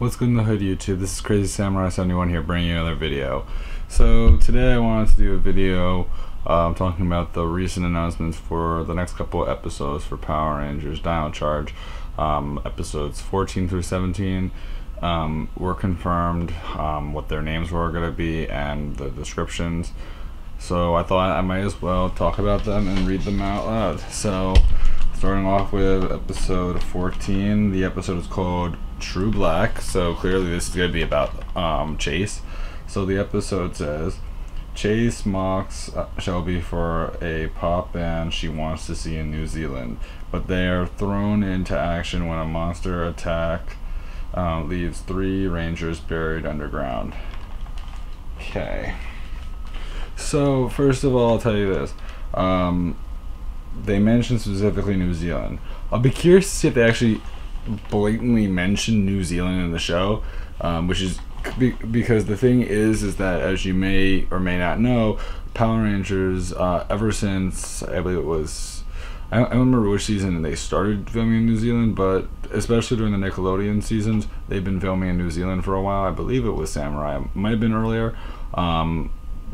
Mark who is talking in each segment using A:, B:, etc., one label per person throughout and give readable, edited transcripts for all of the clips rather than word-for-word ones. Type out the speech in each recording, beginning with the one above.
A: What's good in the hood, YouTube? This is Crazy Samurai 71 here, bringing you another video. So today I wanted to do a video talking about the recent announcements for the next couple of episodes for Power Rangers Dino Charge. Episodes 14 through 17 were confirmed, what their names were going to be and the descriptions. So I thought I might as well talk about them and read them out loud. So starting off with episode 14, the episode is called True Black, so clearly this is going to be about Chase. So the episode says, Chase mocks Shelby for a pop band she wants to see in New Zealand, but they are thrown into action when a monster attack leaves 3 Rangers buried underground. Okay. So first of all, I'll tell you this. They mentioned specifically New Zealand. I'll be curious to see if they actually blatantly mention New Zealand in the show, which is because the thing is that, as you may or may not know, Power Rangers, ever since I believe it was, I don't remember which season they started filming in New Zealand, but especially during the Nickelodeon seasons, they've been filming in New Zealand for a while. I believe it was Samurai, it might have been earlier.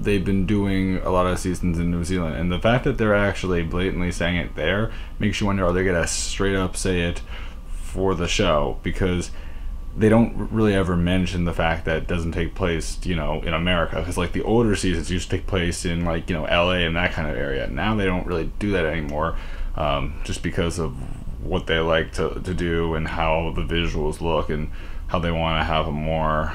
A: They've been doing a lot of seasons in New Zealand, and the fact that they're actually blatantly saying it there makes you wonder, are they gonna straight up say it for the show? Because they don't really ever mention the fact that it doesn't take place, you know, in America, because like the older seasons used to take place in, like, you know, LA and that kind of area. Now they don't really do that anymore, just because of what they like to do and how the visuals look and how they want to have a more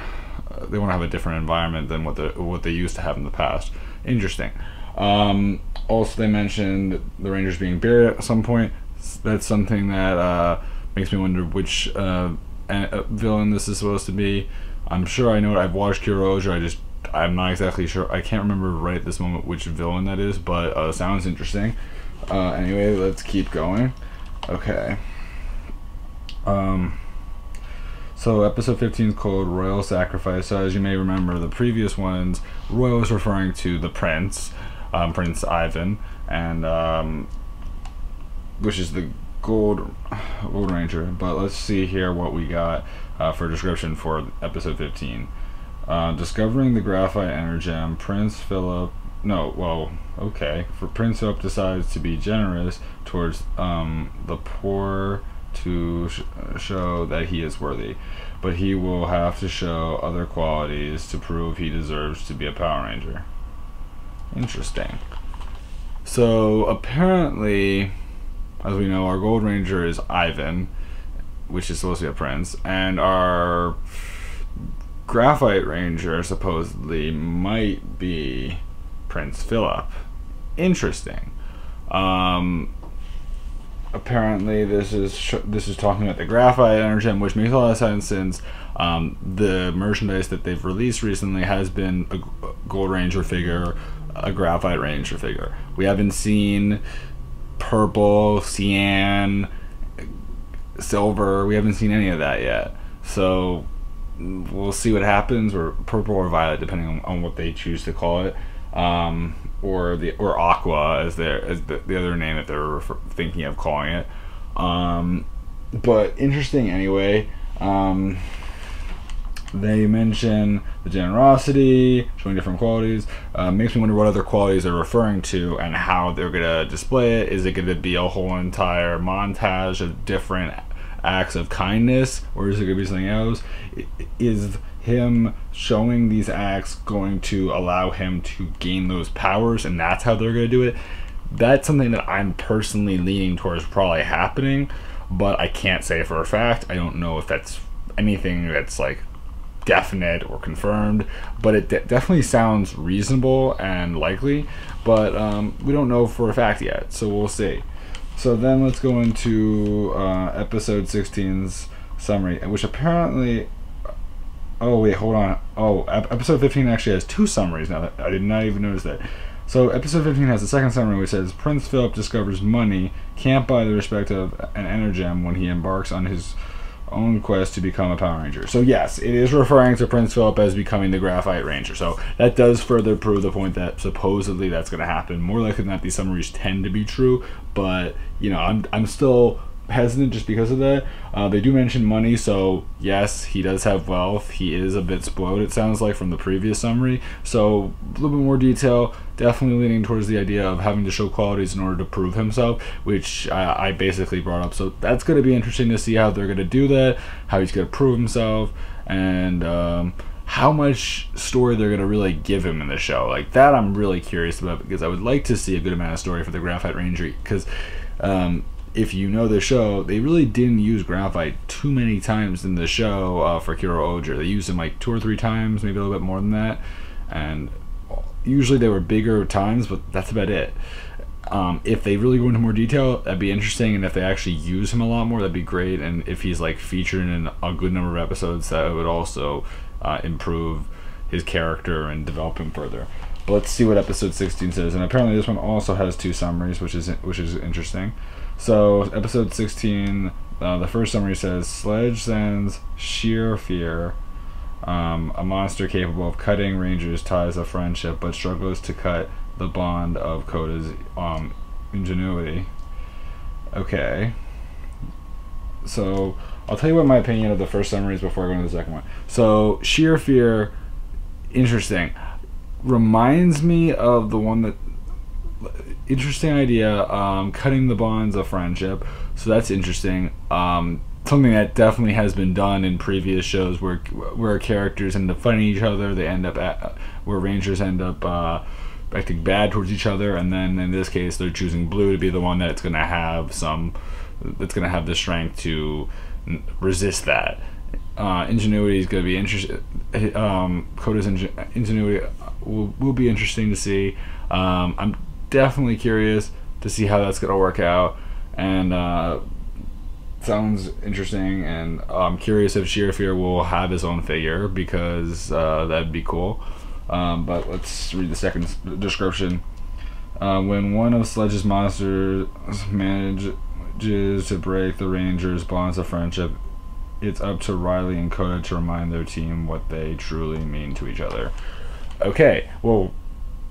A: they want to have a different environment than what they used to have in the past. Interesting. Also, they mentioned the Rangers being buried at some point. That's something that makes me wonder which villain this is supposed to be. I'm sure I know it. I've watched Kyoraja. I'm not exactly sure. I can't remember right at this moment which villain that is, but sounds interesting. Anyway, let's keep going. Okay. So episode 15 is called Royal Sacrifice. So as you may remember, the previous ones, Royal was referring to the Prince, Prince Ivan, and which is the Gold Ranger. But let's see here what we got for description for episode 15. Discovering the graphite energem, Prince Philip. Prince Philip decides to be generous towards the poor to show that he is worthy, but he will have to show other qualities to prove he deserves to be a Power Ranger. Interesting. So apparently, as we know, our Gold Ranger is Ivan, which is supposed to be a prince, and our Graphite Ranger supposedly might be Prince Philip. Interesting. Apparently this is talking about the graphite energem, which makes a lot of sense since the merchandise that they've released recently has been a Gold Ranger figure, a Graphite Ranger figure. We haven't seen purple, cyan, silver. We haven't seen any of that yet. So we'll see what happens, or purple or violet, depending on what they choose to call it. Or aqua as the other name that they're thinking of calling it. But interesting anyway. They mention the generosity, showing different qualities. Makes me wonder what other qualities they're referring to and how they're gonna display it. Is it gonna be a whole entire montage of different acts of kindness, or is it gonna be something else? Is him showing these acts going to allow him to gain those powers, and that's how they're going to do it? That's something that I'm personally leaning towards probably happening, but I can't say for a fact. I don't know if that's anything that's like definite or confirmed, but it definitely sounds reasonable and likely, but we don't know for a fact yet, so we'll see. So then let's go into episode 16's summary, which apparently, oh wait, hold on. Oh, episode 15 actually has 2 summaries now. I did not even notice that. So episode 15 has the second summary, which says Prince Philip discovers money can't buy the respect of an energem when he embarks on his own quest to become a Power Ranger. So yes, it is referring to Prince Philip as becoming the Graphite Ranger. So that does further prove the point that supposedly that's going to happen. More likely than not, these summaries tend to be true, but you know, I'm still hesitant just because of that. They do mention money, so yes, he does have wealth. He is a bit spoiled, it sounds like, from the previous summary. So a little bit more detail, definitely leaning towards the idea of having to show qualities in order to prove himself, which I basically brought up. So that's going to be interesting to see how they're going to do that, how he's going to prove himself, and how much story they're going to really give him in the show. Like that I'm really curious about, because I would like to see a good amount of story for the Graphite Ranger, because if you know the show, they really didn't use graphite too many times in the show for Kiro Oger. They used him like 2 or 3 times, maybe a little bit more than that, and usually they were bigger times, but that's about it. If they really go into more detail, that'd be interesting, and if they actually use him a lot more, that'd be great. And if he's like featured in a good number of episodes, that would also improve his character and develop him further. But let's see what episode 16 says. And apparently this one also has 2 summaries, which is interesting. So episode 16, the first summary says, Sledge sends sheer fear, a monster capable of cutting Ranger's ties of friendship, but struggles to cut the bond of Koda's ingenuity. Okay. So I'll tell you what my opinion of the first summary is before I go into the second one. So sheer fear, interesting. Reminds me of the one that, interesting idea, cutting the bonds of friendship. So that's interesting. Something that definitely has been done in previous shows where characters end up fighting each other. They end up where Rangers end up acting bad towards each other, and then in this case they're choosing Blue to be the one that's going to have the strength to resist that. Ingenuity is going to be interesting. Koda's ingenuity will be interesting to see. I'm definitely curious to see how that's going to work out, and sounds interesting, and I'm curious if Sheer Fear will have his own figure, because that'd be cool. But let's read the second description. When one of Sledge's monsters manages to break the Rangers' bonds of friendship, it's up to Riley and Koda to remind their team what they truly mean to each other. Okay, well,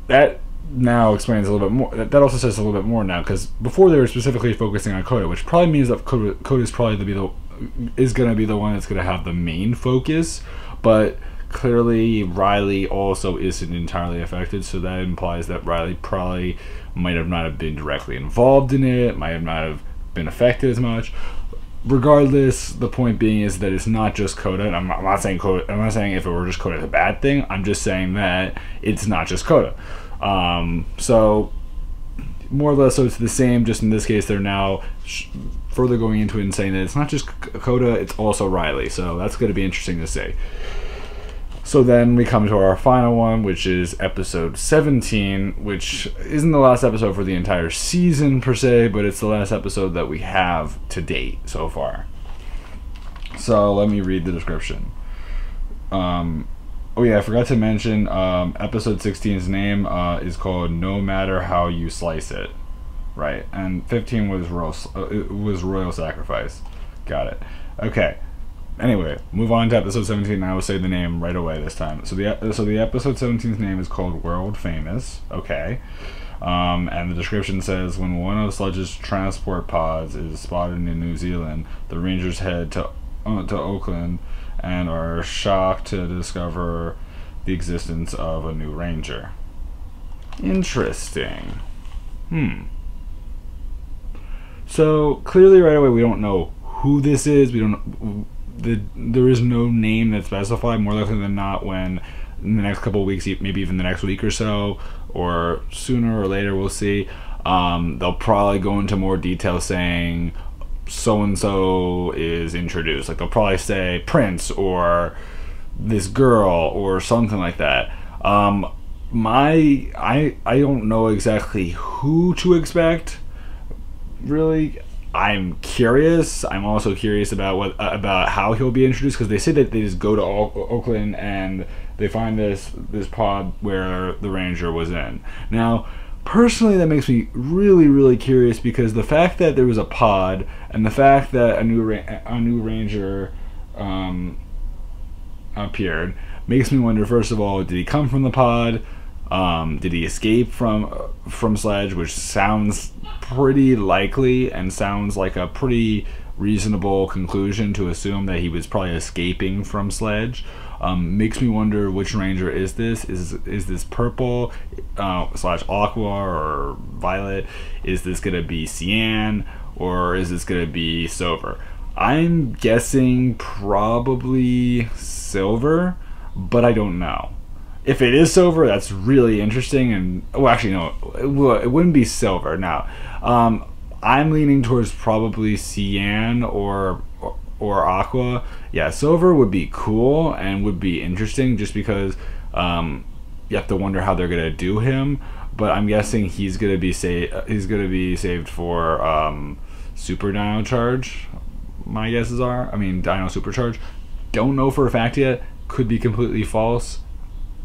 A: that now explains a little bit more. That also says a little bit more now, because before they were specifically focusing on Koda, which probably means that Koda is probably going to be the one that's going to have the main focus, but clearly Riley also isn't entirely affected, so that implies that Riley probably might have not have been directly involved in it, might have not have been affected as much. Regardless, the point being is that it's not just Koda, and I'm not saying if it were just Koda it's a bad thing. I'm just saying that it's not just Koda. So more or less, so it's the same, just in this case they're now further going into it and saying that it's not just Koda, it's also Riley. So that's going to be interesting to see. So then we come to our final one, which is episode 17, which isn't the last episode for the entire season per se, but it's the last episode that we have to date so far. So let me read the description. Oh yeah, I forgot to mention episode 16's name is called No Matter How You Slice It, right? And 15 was Royal Sacrifice. Got it. Okay. Anyway, move on to episode 17, and I will say the name right away this time. So the episode 17's name is called World Famous. Okay. And the description says, when one of Sledge's transport pods is spotted in New Zealand, the Rangers head to Auckland and are shocked to discover the existence of a new Ranger. Interesting. So clearly right away we don't know who this is. We don't. There is no name that's specified. More likely than not, when in the next couple of weeks, maybe even the next week or so, or sooner or later, we'll see. They'll probably go into more detail saying so and so is introduced. Like they'll probably say Prince or this girl or something like that. I don't know exactly who to expect. Really, I'm curious. I'm also curious about about how he'll be introduced, because they say that they just go to Oakland and they find this pod where the Ranger was in. Now, personally, that makes me really, really curious, because the fact that there was a pod and the fact that a new Ranger appeared makes me wonder, first of all, did he come from the pod? Did he escape from Sledge, which sounds pretty likely and sounds like a pretty reasonable conclusion to assume that he was probably escaping from Sledge. Makes me wonder which ranger is this. Is this purple slash aqua or violet? Is this gonna be cyan, or is this gonna be silver? I'm guessing probably silver, but I don't know. If it is silver, that's really interesting. And well, actually no, it wouldn't be silver. Now I'm leaning towards probably cyan or aqua. Yeah, silver would be cool and would be interesting, just because you have to wonder how they're gonna do him. But I'm guessing he's gonna be saved for Super Dino Charge. My guesses are, Dino Supercharge. Don't know for a fact yet. Could be completely false.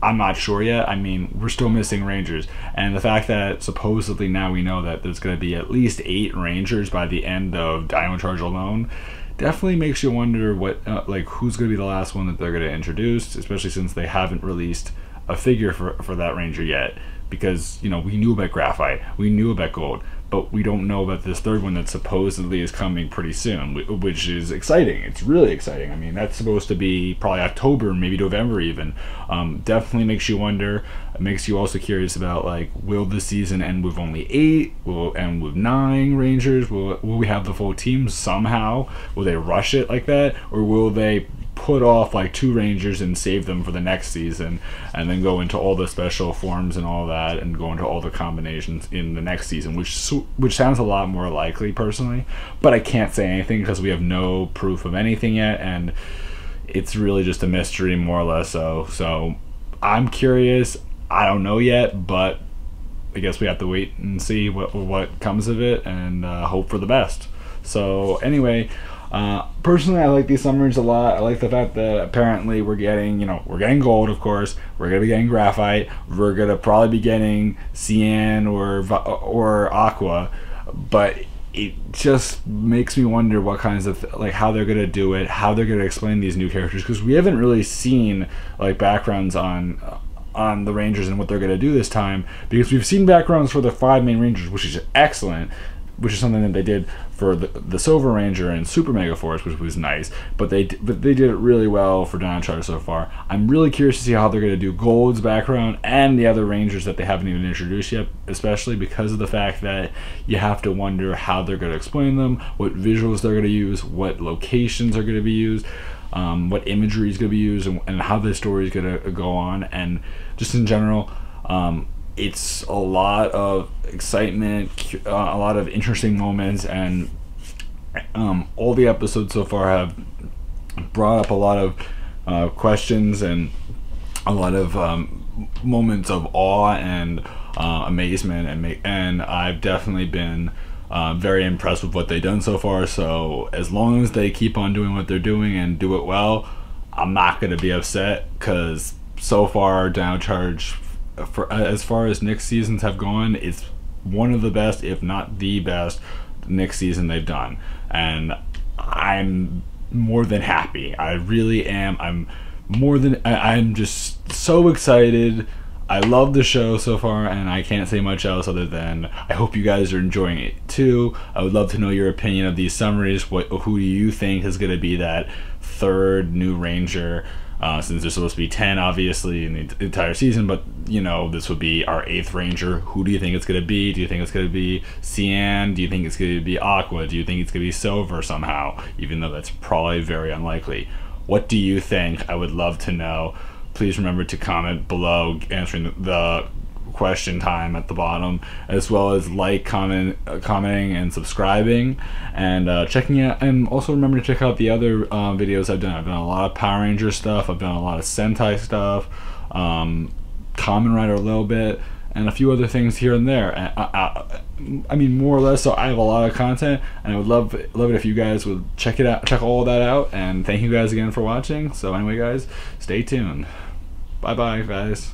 A: I'm not sure yet. We're still missing Rangers, and the fact that supposedly now we know that there's going to be at least 8 Rangers by the end of Dino Charge alone definitely makes you wonder what who's going to be the last one that they're going to introduce, especially since they haven't released a figure for that Ranger yet. Because we knew about Graphite, we knew about Gold, but we don't know about this third one that supposedly is coming pretty soon, which is exciting. It's really exciting. That's supposed to be probably October, maybe November even. Definitely makes you wonder. It makes you also curious about, will the season end with only 8? Will it end with 9 Rangers? Will we have the full team somehow? Will they rush it like that? Or will they put off 2 Rangers and save them for the next season, and then go into all the special forms and all that, and go into all the combinations in the next season, which sounds a lot more likely personally, but I can't say anything because we have no proof of anything yet, and it's really just a mystery, more or less. So I'm curious. I don't know yet, but I guess we have to wait and see what comes of it, and hope for the best. So anyway, personally, I like these summaries a lot. I like the fact that apparently we're getting Gold, of course. We're gonna be getting Graphite. We're gonna probably be getting cyan or aqua, but it just makes me wonder what kinds of how they're gonna do it, how they're gonna explain these new characters, because we haven't really seen backgrounds on the Rangers and what they're gonna do this time, because we've seen backgrounds for the 5 main Rangers, which is excellent, which is something that they did for the Silver Ranger and Super Mega Force, which was nice. But they did it really well for Dino Charge so far. I'm really curious to see how they're going to do Gold's background and the other Rangers that they haven't even introduced yet, especially because of the fact that you have to wonder how they're going to explain them, what visuals they're going to use, what locations are going to be used, what imagery is going to be used, and how the story is going to go on, and just in general. It's a lot of excitement, a lot of interesting moments, and all the episodes so far have brought up a lot of questions and a lot of moments of awe and amazement, and I've definitely been very impressed with what they've done so far. So as long as they keep on doing what they're doing and do it well, I'm not going to be upset, because so far Dino Charge, as far as Nick's seasons have gone, it's one of the best, if not the best, Nick season they've done, and I'm more than happy. I really am. I'm just so excited. I love the show so far, and I can't say much else other than I hope you guys are enjoying it too. I would love to know your opinion of these summaries. Who do you think is going to be that 3rd new Ranger? Since there's supposed to be 10 obviously in the entire season, but this would be our 8th Ranger. Who do you think it's going to be? Do you think it's going to be cyan? Do you think it's going to be aqua? Do you think it's going to be silver somehow, even though that's probably very unlikely? What do you think? I would love to know. Please remember to comment below, answering the question time at the bottom, as well as commenting and subscribing, and checking out, and also remember to check out the other videos I've done. I've done a lot of Power Ranger stuff, I've done a lot of Sentai stuff, Kamen Rider a little bit, and a few other things here and there. More or less, so I have a lot of content, and I would love it if you guys would check all that out, and thank you guys again for watching. So anyway guys, stay tuned. Bye bye guys.